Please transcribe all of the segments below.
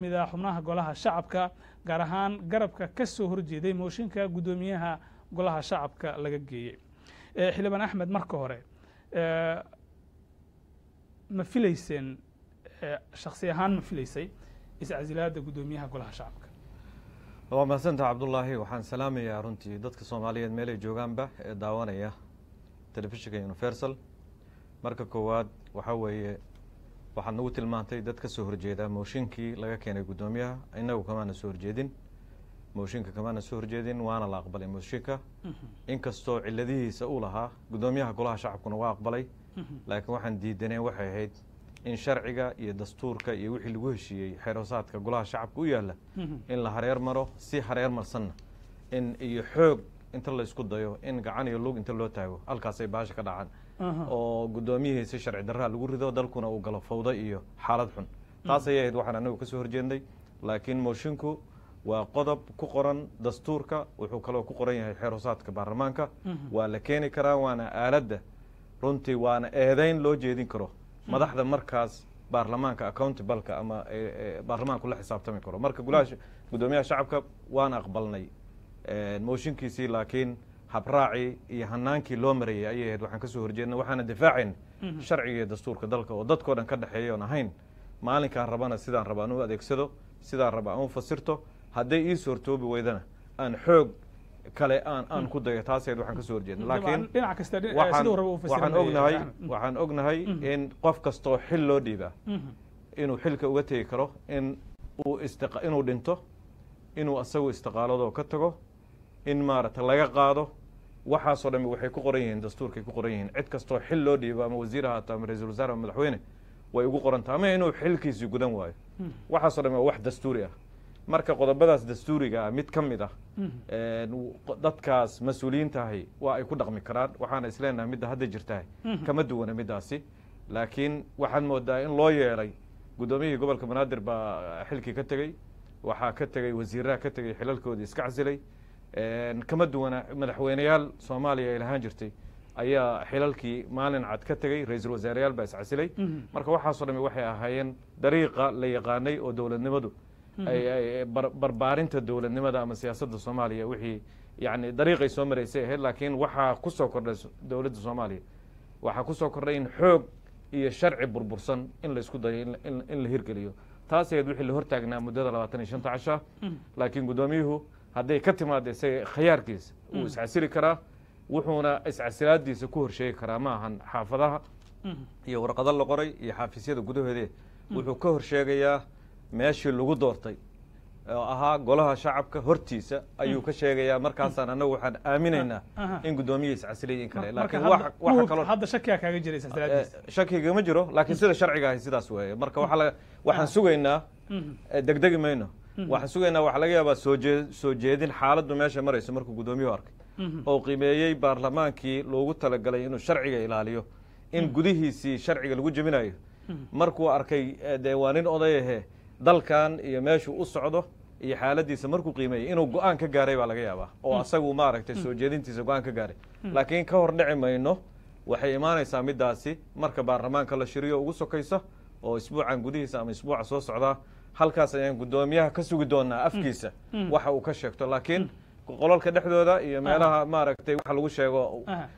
mida xubnaha golaha shacabka gaar ahaan garabka ka soo horjeeday mooshinka gudoomiyaha golaha shacabka laga geeyey xildhibaan axmed marka hore ma filayseen shakhsi ahaan ma filaysay iscasilaada gudoomiyaha golaha shacabka waa mahadsantaha cabdullaahi waxaan salaamayaa runtii dadka soomaaliyeed meel ay joogaanba ee daawanaya telefishinka universal marka koowaad waxaa weeye waxaad nagu tilmaantay dad ka soo horjeeda mooshinkii laga keenay guddoomiyaha inagu kamaana soo horjeedin mooshinka kamaana soo horjeedin waana la aqbalay mooshinka inkastoo ciladihiisa uu lahaa guddoomiyaha golaha shacabkuna waa aqbalay laakiin waxaan diidaneen waxay ahayd in sharciga iyo dastuurka iyo wixii lagu heshiiyey xeeroosaadka golaha shacabka u yaalla in la hareer maro si hareer marsanna in iyo xoog inta la isku dayo in gacan iyo lug inta loo taago halkaasay baasha ka dhacaan oo guddoomiyihiisi sharci darraa lagu rido dalkuna uu galo fawdo iyo xaalad xun taas ayay ahayd waxaan anagu ka soo horjeednay laakiin moshinku waa qodob ku qoran dastuurka wuxuu kaloo ku qoran yahay xeeroosaadka baarlamaanka waa la keeni karaa waana aaladda runtii waana eedeyn loo jeedin karo madaxda markaas baarlamaanka accountableka ama baarlamaanku la xisaabtami karo marka guddoomiyaha shacabka waan aqbalnay mooshinkiisii laakiin habraacii iyo hanaankii loo marayay ayay ahayd waxaan ka soo horjeedna waxaana difaacayn sharciga iyo dastuurka dalka oo dadkao dhan ka dhexeeya oon ahayn maalinkaan rabana sidaan raba aan u adeegsado sidaan raba aan u fasirto hadday ii soortoobi weydana aan xoog kale aan ku dayo taas ahayd waxaan ka soo horjeedna laakiin waxaan ognahay in qof kastoo xil loo dhiibaa inuu xilka uga tegi karo inuu dhinto inuu asagu istiqaaladoo ka tago in maaragtay laga qaado waxaasoo dhami waxay ku qoran yihiin dastuurkay ku qoran yihiin cid kastoo xil loo dhiibo ama wasiir ahaato ama ra-iisul wasaare ama madaxweyne way ugu qorantaha ama inuu xilkiisii gudan waayo waxaasoo dhami waa wax dastuuri ah marka qodobadaas dastuuriga ah mid ka mid ah dadkaas mas-uuliyiintahay waa ay ku dhaqmi karaan waxaana isleenahay midda hadda jirtahay kama duwana middaasi laakiin waxaad moodaa in loo yeelay guddoomiyihii gobolka banaadir baa xilkii ka tegey waxaa ka tegey wasiiraha ka tegey xilalkoodii iska casilay kama duwana madaxweyneyaal soomaaliya ay lahaan jirtay ayaa xilalkii maalin cad ka tegey ra-iisul wasaareyaal baa iscasilay marka waxaasoo dhami waxay ahaayeen dariiqa la yaqaanay oo dowladnimadu barbaarinta dowladnimada ama siyaasadda soomaaliya wixii yani dariiqay soo maraysay ahayd laakiin waxaa ku soo kordhay dowladda soomaaliya waxaa ku soo kordhay in xoog iyo sharci burbursan in la isku dayo in la hirgeliyo taas ahayd wixii la hortaagnaa muddada 25 casha laakiin guddoomiyuhu hadday ka timaada isaga khiyaarkiisa wuu iscasili karaa wuxuuna iscasilaadiisa ku horsheegi karaa ma ahan xaafadaha iyo warqado la qoray iyo xaafiisyada gudahoodee wuxuu ka horsheegayaa meeshii lagu doortay oo ahaa golaha shacabka hortiisa ayuu ka sheegayaa markaasaan annagu waxaan aaminaynaa in guddoomiye iscasilay in kale laakiin waxa kaloo hadda shakiga kaaga jiray iscasilaadiisa shakiga ma jiro laakiin sida sharciga ahay sidaas weeye marka waxaan sugaynaa degdegi mayno waxaan sugaynaa waxaa laga yaabaa soo jeedin xaaladdu meesha marayso markuu guddoomiyuhu arkay oo qiimeeyey baarlamaankii loogu talagalay inuu sharciga ilaaliyo in gudihiisii sharciga lagu jebinayo markuu arkay dee waa nin oday ahee dalkan iyo meeshuu u socdo iyo xaaladiisa markuu qiimeeyey inuu go-aan ka gaaray baa laga yaabaa oo asagu maaragtay soo jeedintiisa go-aan ka gaaray laakiin ka hor dhici mayno waxay imaanaysaa middaasi marka baarlamaanka la shiriyo ugu sokaysa oo isbuucan gudihiisa ama isbuuca soo socdaa halkaas ayaan guddoomiyaha ka sugi doonaa afkiisa waxa uu ka sheegto laakiin qolalka dhexdooda iyo meelaha maaragtay waxa lagu sheego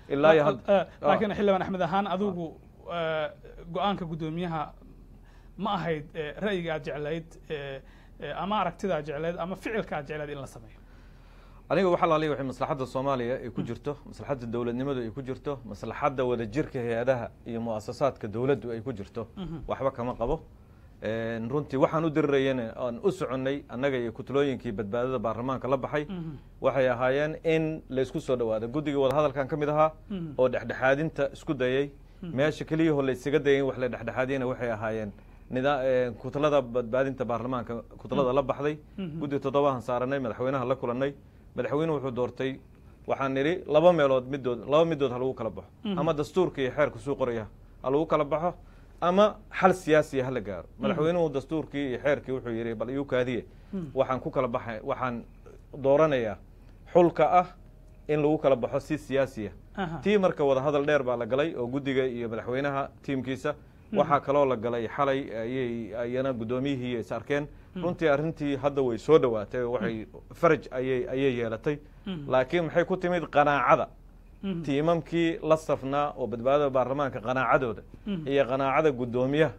ilaa iyo laakiin xildhibaan axmed ahaan adigu go-aanka guddoomiyaha ma ahayd ra'yiga aad jeclayd ama aragtida aad jeclayd ama ficilka aad jeclayd in la sameeyo aniga waxa laaliya waxay maslaxadda soomaaliya ay ku jirto maslaxadda dowladnimadu ay ku jirto maslaxadda wadajirka hay-adaha iyo mu'asasaadka dowladdu ay ku jirto waxba kama qabo runtii waxaan u dirirayana aan u soconnay annaga iyo kutlooyinkii badbaadada baarlamaanka la baxay waxay ahaayeen in laysku soo dhawaado guddiga wadahadalkan ka mid ahaa oo dhexdhexaadinta isku dayey meesha keliyahoo laysaga dayay wax la dhexdhexaadiyana waxay ahaayeen kutlada badbaadinta baarlamaanka kutlada la baxday guddi 7 saaranay madaxweynaha la kulannay madaxweynuhu wuxuu doortay waxaan nidhi laba midood ha lagu kala baxo ama dastuurka iyo xeerka suu qoraya ha lagu kala baxo ama xal siyaasiya hala gaaro madaxweynuhu dastuurkii iyo xeerkii wuxuu yidhi bal iyu kaadiye waxaan ku kala baxay waxaan dooranayaa xulka ah in lagu kala baxo si siyaasiya tii marka wada hadal dheer baa la galay oo guddiga iyo madaxweynaha tiimkiisa waxaa kaloo la galay xalay ayana guddoomiyihii is arkeen runtii arrintii hadda way soo dhowaatay waxay faraj ayay yeelatay laakiin maxay ku timid qanaacada tiimamkii la safnaa oo badbaadada baarlamaanka qanaacadooda iyo qanaacada guddoomiyaha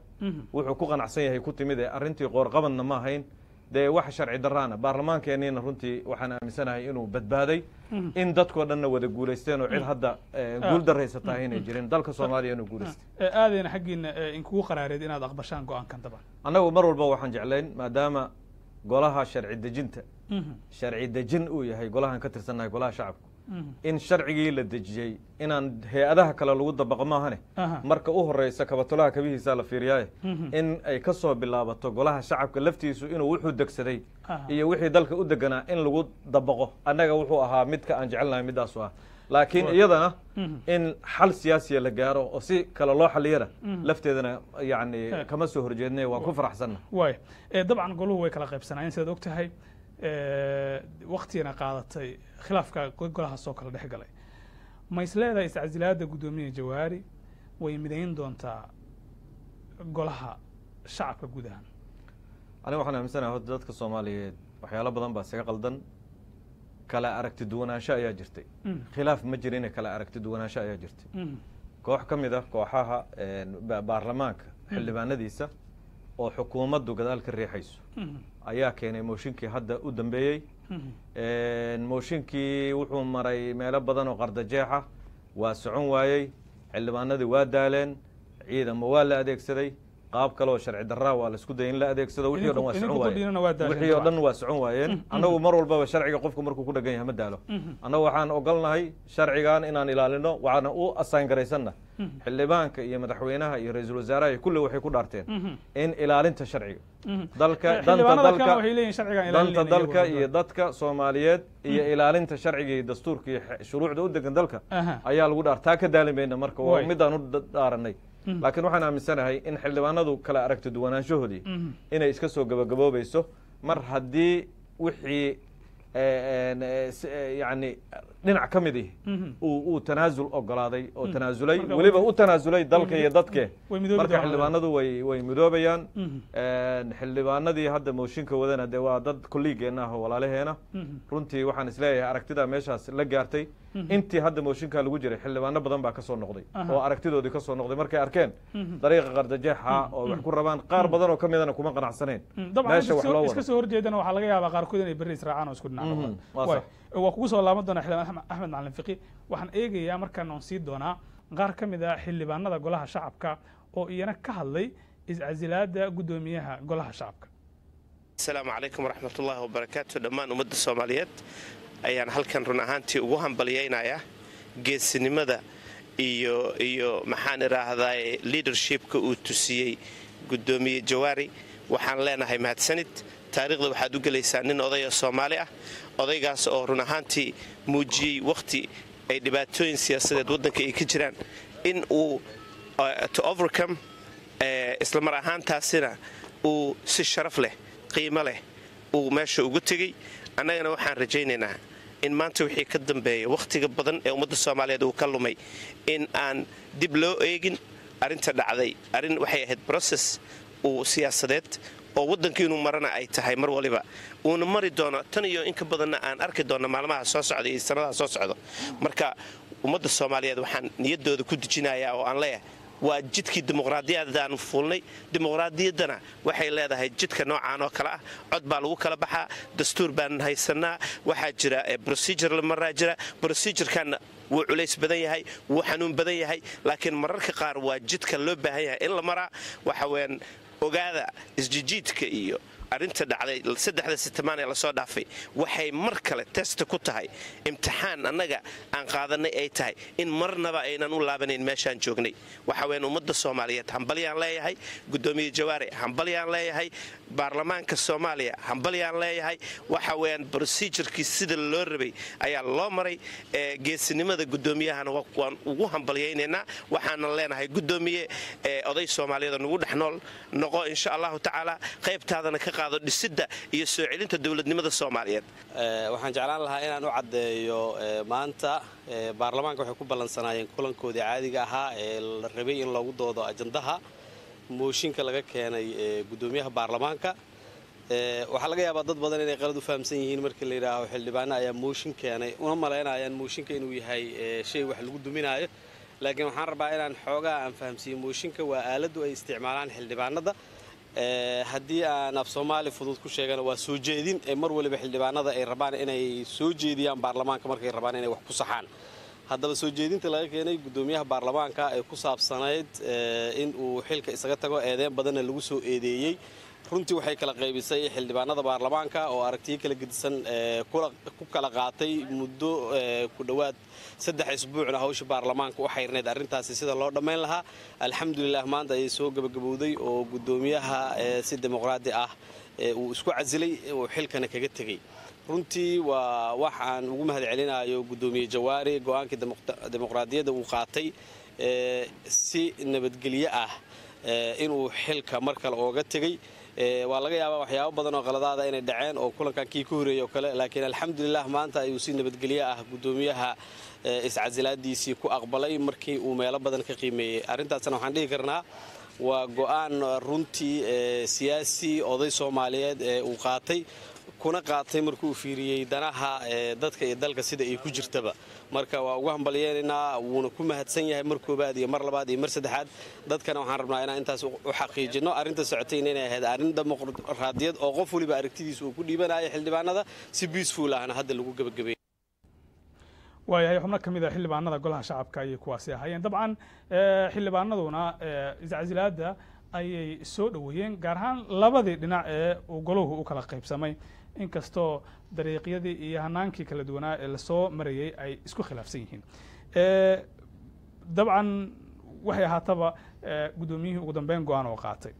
wuxuu ku qanacsan yahay ku timid ee arrintii qoorqabadna ma ahayn dee wax sharci daraana baarlamaankeeniina runtii waxaan aaminsanahay inuu badbaaday in dadkoo dhanna wada guulaysteen oo cid hadda guul daraysata inay jirin dalka soomaaliya inuu guulaystay aadayna xaggiina inkugu qaraareed inaad aqbashaan go-aankan daban annagu mar walba waxaan jeclayn maadaama golaha sharci dejinta sharci dejin uu yahay golahan ka tirsannahay golaha shacabka in sharcigii la dejiyey inaan hay-adaha kale lagu dabaqo maahane marka u horeysa kabatolaha kabihiisa la fiiriyaaye in ay ka soo bilaabato golaha shacabka laftiisu inuu wuxuu degsaday iyo wixii dalka u deganaa in lagu dabaqo annaga wuxuu ahaa midka aan jecelnahay midaasu ah laakiin iyadana in xal siyaasiya la gaaro oo si kale loo xaliyana lafteedana yani kama soo horjeednay waan ku faraxsanna waay dabcan goluhu way kala qaybsanaayeen sidaad og tahay waktigana qaadatay khilaafka golahaas oo kala dhex galay ma is leedahay iscasilaada guddoomiyaha jawaari way midayn doontaa golaha shacabka guud ahaan aniga waxaan aaminsanahay horta dadka soomaaliyeed waxyaalo badan baa isaga qaldan kala aragti duwanaansho ayaa jirtay khilaaf ma jirin kala aragti duwanaansho ayaa jirtay koox ka mid ah kooxaha baarlamaanka xildhibaanadiisa oo xukuumaddu gadaal ka riixayso ayaa keenay mooshinkii hadda u dambeeyey mooshinkii wuxuu maray meelo badan oo qardajeexa waa socon waayey xildhibaanadii waa daaleen ciidamo waa la adeegsaday qaab kale oo sharci darraa waa la isku dayay in la adeegsado wixii o dhan waa socon waayeen wixii oo dhan waa socon waayeen annagu mar walbaba sharciga qofku markuu ku dhagan yahay ma daalo annagu waxaan ogolnahay sharcigan inaan ilaalino waxaana u assign garaysanna xildhibaanka iyo madaxweynaha iyo ra-iisul wasaaraha kulli waxay ku dhaarteen in ilaalinta sharciga dalka danta dalka iyo dadka soomaaliyeed iyo ilaalinta sharciga iyo dastuurka iyo shuruucda u degan dalka ayaa lagu dhaar taa ka daalin mayna marka waa midaan u dhaaranay laakiin waxaan aaminsanahay in xildhibaanadu kala aragti duwanaanshahoodii inay iska soo gabagaboobayso mar haddii wixii yani dhinac ka mid uu tanaasul ogolaaday oo tanaasulay weliba u tanaasulay dalka iyo dadke marka xildhibaanadu way midoobayaan xildhibaanadii hadda mooshinka wadana dee waa dad kolliigeenna ah oo walaalaheena runtii waxaan isleeyahay aragtidaa meeshaas la gaartay intii hadda mooshinkaa lagu jiray xildhibaano badan baa kasoo noqday oo aragtidoodii kasoo noqday markay arkeen dariiqa qardajeexa oo wax ku rabaan qaar badan oo ka midana kuma qanacsaneen meesha wax loo wado iska soo horjeedana waxaa laga yaabaa qaarkood inay berri israacaan oo isku dhinac waa kugu soo laaban doonaa xildhibaan axmed macalin fiqi waxaan eegayaa markaan oon sii doonaa qaar ka mid ah xildhibaanada golaha shacabka oo iyana ka hadlay iscasilaada guddoomiyaha golaha shacabka asalaamu calaykum waraxmatullaahi wabarakaatu dhammaan ummadda soomaaliyeed ayaan halkan run ahaantii ugu hambalyaynayaa geesinimada iyo maxaan idhaahdaa leadershipka uu tusiyey guddoomiye jawaari waxaan leenahay mahadsanid taariikhda waxaad u gelaysaa nin odaya soomaali ah odaygaas oo run ahaantii muujiyey wakhti ay dhibaatooyin siyaasadeed waddanka ay ka jiraan in uu to overcome isla mar ahaantaasina uu si sharaf leh qiimo leh uu meesha ugu tegey annagana waxaan rajaynaynaa in maanta wixii ka dambeeya wakhtiga badan ee ummadda soomaaliyeed uu ka lumay in aan dib loo eegin arrinta dhacday arrin waxay ahayd brocess uu siyaasadeed oo waddanka inuu marana ay tahay mar waliba uuna mari doono tan iyo in ka badanna aan arki doonno maalmaha soo socda iyo sannadaha soo socdo marka ummadda soomaaliyeed waxaan niyaddooda ku dejinayaa oo aan leeyahay waa jidkii dimuqraadiyadaan fuulnay dimuqraadiyaddana waxay leedahay jidka noocaan oo kale ah cod baa lagu kala baxaa dastuur baan haysannaa waxaa jira procedure la maraa jira procedurekanna wuu culays badan yahay wuu xanuun badan yahay laakiin mararka qaar waa jidka loo baahan yahay in la maraa waxa weeyaan ogaada isjijiidka iyo arrinta dhacday saddexda sitamaan ee lasoo dhaafay waxay mar kale testa ku tahay imtixaan annaga aan qaadanay ay tahay in marnaba aynan u laabanayn meeshaan joognay waxa weyn ummadda soomaaliyeed hambalyaan leeyahay guddoomiye jawaari hambalyaan leeyahay baarlamaanka soomaaliya hambalyaan leeyahay waxa weeyaan procedurkii sida loo rabay ayaa loo maray geesinimada guddoomiyahana waan ugu hambalyaynaynaa waxaanan leenahay guddoomiye oday soomaaliyeed oo nagu dhex nool noqo insha allahu tacaala qaybtaadana ka dhisidda iyo soo celinta dowladnimada soomaaliyeed waxaan jeclaan lahaa inaan u caddeeyo maanta baarlamaanka waxay ku ballansanaayeen kulankoodii caadiga ahaa ee la rabay in loogu doodo ajandaha mooshinka laga keenay gudoomiyaha baarlamaanka. waxaa laga yaabaa dad badan inay qalad u fahamsan yihiin markii la yidhaaho xildhibaano ayaa mooshin keenay una malaynayaan mooshinka inuu yahay shay wax lagu duminayo, laakiin waxaan rabaa inaan xoogaa aan fahamsiiyo mooshinka waa aaladdu ay isticmaalaan xildhibaanada. haddii aan af soomaali fudud ku sheegana waa soo jeedin mar waliba xildhibaanada ay rabaan inay soo jeediyaan baarlamaanka markay rabaan inay wax ku saxaan. haddaba soo jeedinta laga keenay gudoomiyaha baarlamaanka ay ku saabsanayd in uu xilka isaga tago eedeyn badanna lagu soo eedeeyey. runtii waxay kala qaybisay xildhibaanada baarlamaanka oo aragtiyo kala gedisan ku kala qaatay muddo ku dhowaad 3 isbuucna hawsha baarlamaanka u xayrneed arrintaasi sida loo dhammayn lahaa. alxamdulilah maanta ayay soo gabagabowday oo gudoomiyaha si dimuqraadi ah uu isku casilay oo xilkana kaga tegey. runtii waa wax aan ugu mahad celinayo gudoomiye Jawaari go'aankii dimuqraadiyadda uu qaatay si nabadgelyo ah inuu xilka mar kale ooga tegey. waa laga yaabaa waxyaabo badan oo qaladaada inay dhaceen oo kulankan kii ku horeeyay oo kale, laakiin alxamdulilah maanta ayuu si nabadgelyo ah gudoomiyaha iscasilaadiisii ku aqbalay markii uu meelo badan ka qiimeeyey. arrintaasna waxaan dhihi karnaa waa go'aan runtii siyaasi oday Soomaaliyeed uu qaatay kuna qaatay markuu fiiriyay danaha dadka iyo dalka sida ay ku jirtaba. marka waa ugu hambalyeynaa wuuna ku mahadsan yahay mar koobaad iyo mar labaad iyo mar saddexaad. dadkana waxaan rabnaa inaan intaas u xaqiijino arrinta socotayna inay ahayd arrin dimuqraadiyad oo qof waliba aragtidiisa uu ku dhiibanayo xildhibaanada si peaceful ahna hadda lagu gabagabeeyay. waayahay xubno ka mid ah xildhibaanada golaha shacabka ayay kuwaasi ahaayeen. dabcan xildhibaanaduna iscasilaadda ayay soo dhoweeyeen, gaar ahaan labadii dhinac ee uu goluhu u kala qaybsamay, inkastoo dariiqyadii iyo hanaankii kala duwanaa ee lasoo marayay ay isku khilaafsan yihiin. dabcan waxay ahaataba gudoomiyihii ugu dambeyn go'aan oo qaatay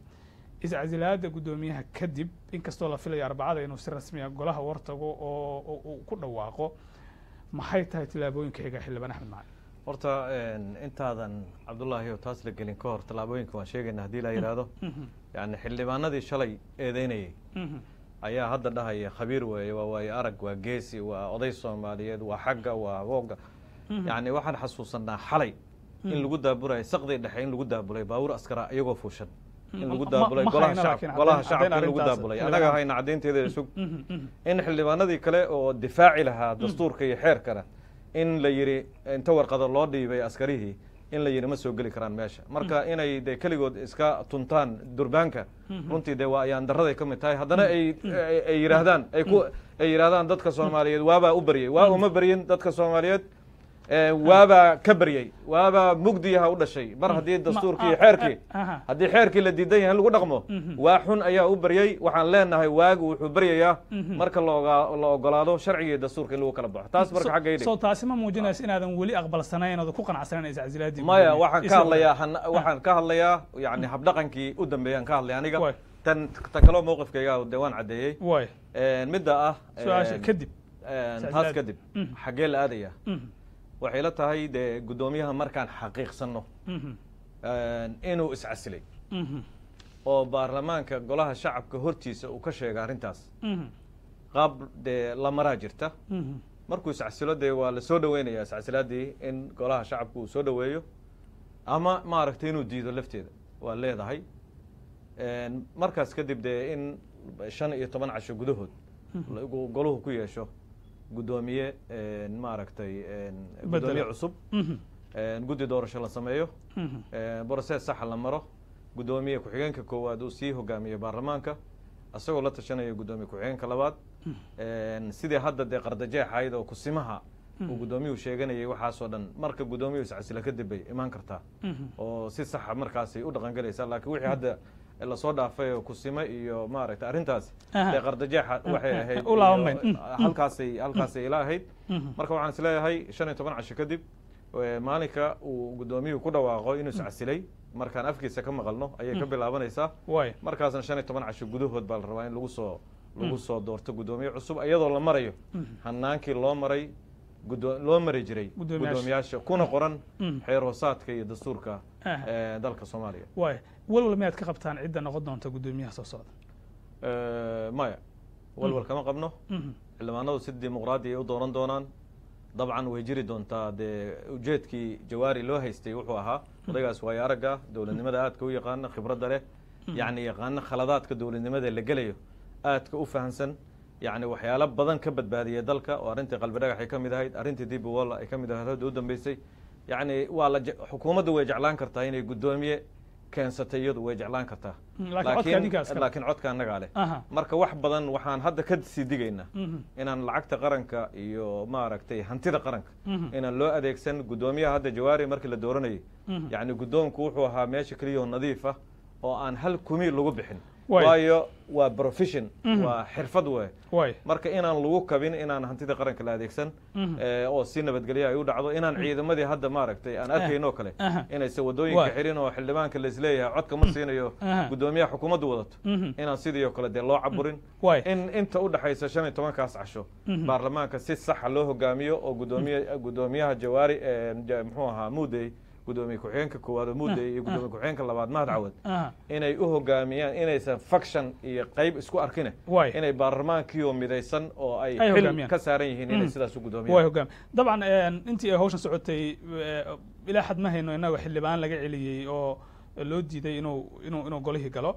iscasilaadda gudoomiyaha kadib, inkastoo la filayo Arbacada inuu si rasmi ah golaha wartago oo uu ku dhawaaqo. maxay tahay tillaabooyinka xiga xildhibaan Axmed Macalin? horta intaadan Cabdullaahi oo taas la gelin ka hor tillaabooyinka waan sheegaynaa haddii la yidhaahdo. yani xildhibaanadii shalay eedeynayay ayaa hadda dhahaya khabiir weeye, waa waayo arag, waa geesi, waa oday Soomaaliyeed, waa xagga, waa wooga. yani waxaan xasuusanaa xalay in lagu daabulay saqdi dhexe in lagu daabulay baabuur askara iyagoo fuushan in lagu daabulay golaha shacabka in lagu daabulay. anaga hayna caddeynteeda isug in xildhibaanadii kale oo difaaci lahaa dastuurka iyo xeerkana in la yiri inta warqado loo dhiibay askarihii in la yiri ma soo geli karaan meesha. marka inay de kaligood iska tuntaan durbaanka runtii de waa ayaan daraday ka mid tahay. haddana ay yiraahdaan dadka Soomaaliyeed waabaa u baryay, waa uma baryin dadka Soomaaliyeed waabaa ka baryay, waabaa mugdiyaha u dhashay. mar haddii dastuurkii iyo xeerkii haddii xeerkii la diidan yahay in lagu dhaqmo waa xun ayaa u baryay. waxaan leenahay waagu wuxuu baryayaa marka la ogolaado sharciga iyo dastuurka in lagu kala baxo. taas marka xagga idhi soo taasi ma muujinayso inaadan weli aqbalsanayn oo ku qanacsanayn iscasilaadii? maya, waxaan ka hadlayaa yani habdhaqankii u dambeeyaan ka hadlay aniga. tan kaloo mowqifkayga de waan caddeeyey. midda ah su-aasha kadib taas kadib xaggee la aadaya? waxay la tahay dee gudoomiyaha markaan xaqiiqsanno inuu iscasilay oo baarlamaanka golaha shacabka hortiisa uu ka sheega arrintaas qaab dee la maraa jirta. markuu iscasilo dee waa la soo dhaweynayaa iscasilaadii in golaha shacabka uu soo dhaweeyo ama maaragtay inuu diido lafteeda waa leedahay. markaas kadib dee in 15 casho gudahood goluhu ku yeesho gudoomiye maaragtay gudoomiye cusub, guddi doorasho la sameeyo, process sax la maro, gudoomiye ku-xigeenka koowaad uu sii hogaamiyo baarlamaanka asagoo la tashanayo gudoomiye ku-xigeenka labaad. sidii hadda dee qardajeexayd oo kusimaha uu gudoomiyuhu sheeganayay waxaasoo dhan marka gudoomiyuhu iscasila kadib bay imaan kartaa oo si saxa markaasay u dhaqangelaysaa. laakiin wixii hadda lasoo dhaafay oo kusime iyo maaragtay arrintaas dee qardajeexa waxay ahayd halkaasay ila ahayd. marka waxaan isleeyahay 15 casho kadib maalinka uu gudoomiyuhu ku dhawaaqo inuu iscasilay markaan afkiisa ka maqalno ayay ka bilaabanaysaa. markaasna 15 casho gudahood baa la rabaa in lagu soo doorto gudoomiye cusub iyadoo la marayo hanaankii loo mari jiray gudoomiyaasha kuna qoran xeer hoosaadka iyo dastuurka dalka Soomaaliya. walwal miyaad ka qabtaan cidda noqon doonta gudoomiyaha soo socda? maya, walwal kama qabno. xildhibaanadu si dimuqraadi ay u dooran doonaan. dabcan way jiri doontaa dee ujeedkii jawaari loo haystay wuxuu ahaa odaygaas waayo aragga dowladnimada aadka u yaqaana khibradda leh yacni yaqaana khaladaadka dowladnimada la gelayo aadka u fahansan yacni waxyaalo badan ka badbaadiyay dalka oo arrintii qalbi dhagax ay ka mid ahayd arrintii dib walla ay ka mid ahayd hadda u dambeysay yacni waa la xukuumaddu way jeclaan kartaa inay guddoomiye keensatay iyadu way jeclaan kartaa laakiin codka annagaa leh marka wax badan waxaan hadda ka sii digaynaa inaan lacagta qaranka iyo maaragtay hantida qaranka inaan loo adeegsan guddoomiyaha hadda jawaari markii la dooranayay yacni guddoonku wuxuu ahaa meesha keliyaoo nadiif ah oo aan hal kumi lagu bixin waayo waa profession waa xirfad wey marka inaan lagu kabin inaan hantida qaranka la adeegsan oo si nabadgelyo ay u dhacdo inaan ciidamadii hadda maaragtay aan arkayno kale inaysan wadooyinka xirin oo xildhibaanka la isleeyahay codka ma siinayo guddoomiyaha xukuumaddu wadato inaan sidii oo kale dee loo caburin in inta u dhaxaysa 15kaas casho baarlamaanka si saxa loo hogaamiyo oo guddoomiyaha jawaari muxuu ahaa muudey gudoomiye ku-xigeenka koowaad oo muudey iyo gudoomiye ku-xigeenka labaad mahad cawad inay u hogaamiyaan inaysan faction iyo qayb isku arkine inay baarlamaankii oo midaysan oo ay xil ka saaran yihiin inay sidaas u gudoomiyaan dabcan intii ay hawshan socotay ilaa xad ma hayno innaga xildhibaan laga celiyey oo loo diiday inuu golihii galo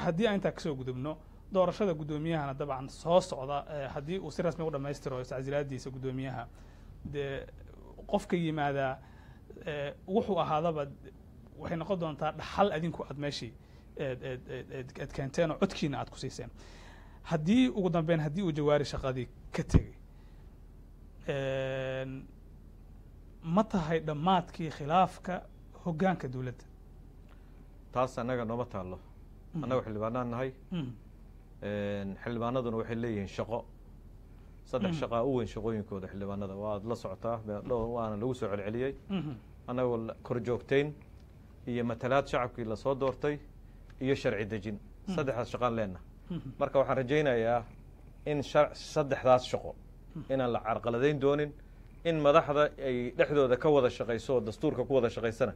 haddii aan intaa kasoo gudubno doorashada guddoomiyahana dabcan soo socda haddii uu si rasmi u dhammaystiro iscasilaadiisa guddoomiyaha dee qofka yimaadaa wuxuu ahaadaba waxay noqon doontaa dhaxal adinku aad meeshii aad keenteen oo codkiina aad ku siiseen haddii ugu dambeyn haddii uu jawaari shaqadii ka tegey ma tahay dhammaadkii khilaafka hoggaanka dowladda taas annaga nooma taallo annaga xildhibaanaan nahay xildhibaanaduna waxay leeyihiin shaqo saddex shaqaa u weyn shaqooyinkooda xildhibaanada waad la socotaa waana lagu soo celceliyey annagoo kor joogtayn iyo matalaad shacabkii lasoo doortay iyo sharci dejin saddexdaas shaqaan leenna marka waxaan rajaynayaa in saddexdaas shaqo inaan la carqaladayn doonin in madaxda ay dhexdooda ka wada shaqayso oo dastuurka ku wada shaqaysana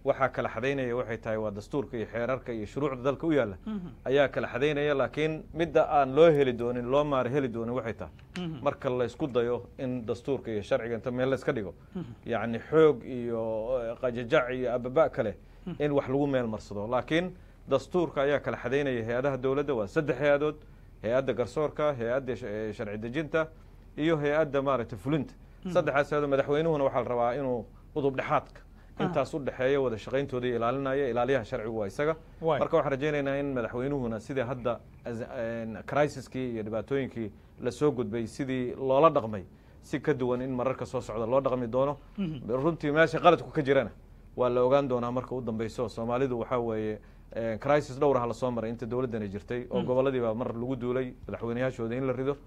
waxaa kala xadaynaya waxay tahay waa dastuurka iyo xeerarka iyo shuruucda dalka u yaalla ayaa kala xadaynaya laakiin midda aan loo heli doonin loo maara heli doonin waxay tahay marka la isku dayo in dastuurka iyo sharciga inta meel la iska dhigo yacni xoog iyo qajajac iyo ababa kale in wax lagu meel marsado laakiin dastuurka ayaa kala xadaynaya hay-adaha dowladda waa 3 hay-adood hay-adda garsoorka hay-adda sharci dejinta iyo hay-adda maaragtay fulinta saddexdaas hay-adood madaxweynuhuna waxaa la rabaa inuu udub dhexaadka intaas u dhaxeeya wada shaqayntooda ilaalinaya ilaaliyaha sharcigu waa isaga marka waxaan rajaynaynaa in madaxweynuhuna sidii hadda crisiskii iyo dhibaatooyinkii lasoo gudbay sidii loola dhaqmay si ka duwan in mararka soo socda loo dhaqmi doono runtii meesha qaladku ka jirana waa la ogaan doonaa marka u dambeyso soomaalidu waxaa weeye crisis dhowr ah lasoo maray inta dowladdana jirtay oo gobolladii baa mar lagu duulay madaxweynayaashooda in la rido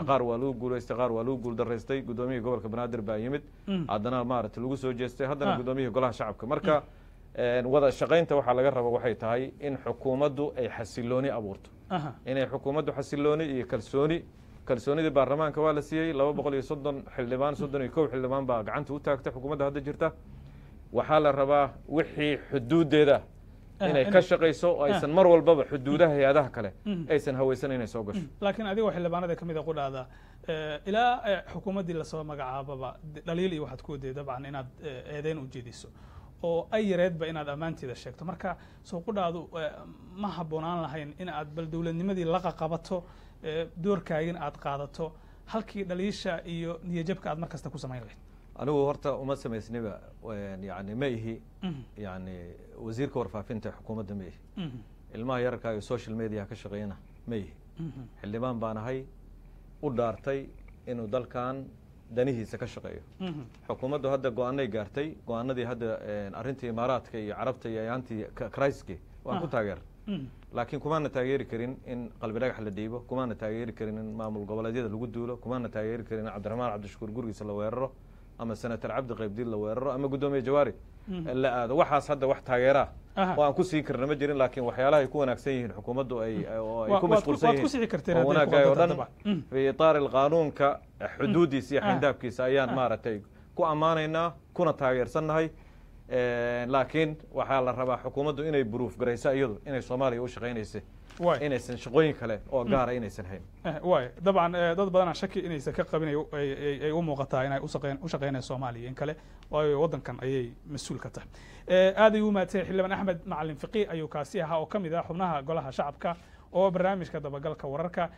qaar waa lagu guulaystay qaar waa lagu guuldaraystay guddoomiyihii gobolka banaadir baa yimid haddana maaragtay lagu soo jeestay haddana guddoomiyihii golaha shacabka marka wada shaqaynta waxaa laga raba waxay tahay in xukuumaddu ay xasilooni abuurto inay xukuumaddu xasilooni iyo kalsoonidii baarlamaanka waa la siiyey 230 xildhibaan 31 xildhibaan baa gacanta u taagtay xukuumadda hadda jirta waxaa la rabaa wixii xuduudeeda inay ka shaqayso oo aysan mar walbaba xuduudaha hay-adaha kale aysan hawaysan inay soo gasho laakiin adigoo xildhibaanada ka mid a qudhaada ilaa xukuumaddii lasoo magacaababa dhaliil iyo waxaad ku waday dabcan inaad eedeyn u jeediso oo ay yareedba inaad ammaanteeda sheegto marka soo qudhaadu ma habboonaan lahayn in aad bal dowladnimadii laqa qabato doorkaagin aad qaadato halkii dhaliisha iyo niyajabka aad mar kasta ku samayn lahayd anigu horta uma samaysniba yani ma ihi yani wasiirka warfaafinta xukuumadda ma ihi ilmaha yararkaa iyo social media ka shaqeeyana ma ihi xildhibaan baan ahay u dhaartay inuu dalkan danihiisa ka shaqeeyo xukuumaddu hadda go-aanay gaartay go-aanadii hadda arrintii imaaraadka iyo carabta iyo ayaantii criskii waan ku taageer laakiin kumaana taageeri karin in qalbi dhagax la dhiibo kumaana taageeri karin in maamul goboleedyada lagu duulo kumaana taageeri karin in cabdiraxmaan cabdishakuur gurigiisa la weeraro ama senator cabdi qaybdiil la weeraro ama guddoomiye jawaari la aado waxaas hadda wax taageeraa oo aan ku siin karna ma jirin laakiin waxyaalaha ay ku wanaagsan yihiin xukuumaddu ay ku mashquulsan yihiin oo wanaagay oo dhan fi itaar alqaanuunka xuduudiisa iyo xindaabkiisa ayaan maaragtay ku ammaanaynaa kuna taageersannahay laakiin waxaa la rabaa xukuumaddu inay buruuf garaysa iyadu inay soomaaliya u shaqaynaysa inaysan shaqooyin kale oo gaara inaysan hayn waay dabcan dad badanaa shaki inaysan ka qabin ay u muuqataa inay u shaqeynayaan Soomaaliya in kale waayo wadankan ayay mas'uul ka tahay aad ayuu maatay xildhibaan Axmed Macalin Fiqi ayuu kaasi ahaa oo kamid ah xubnaha golaha shacabka oo barnaamijka dabagalka wararka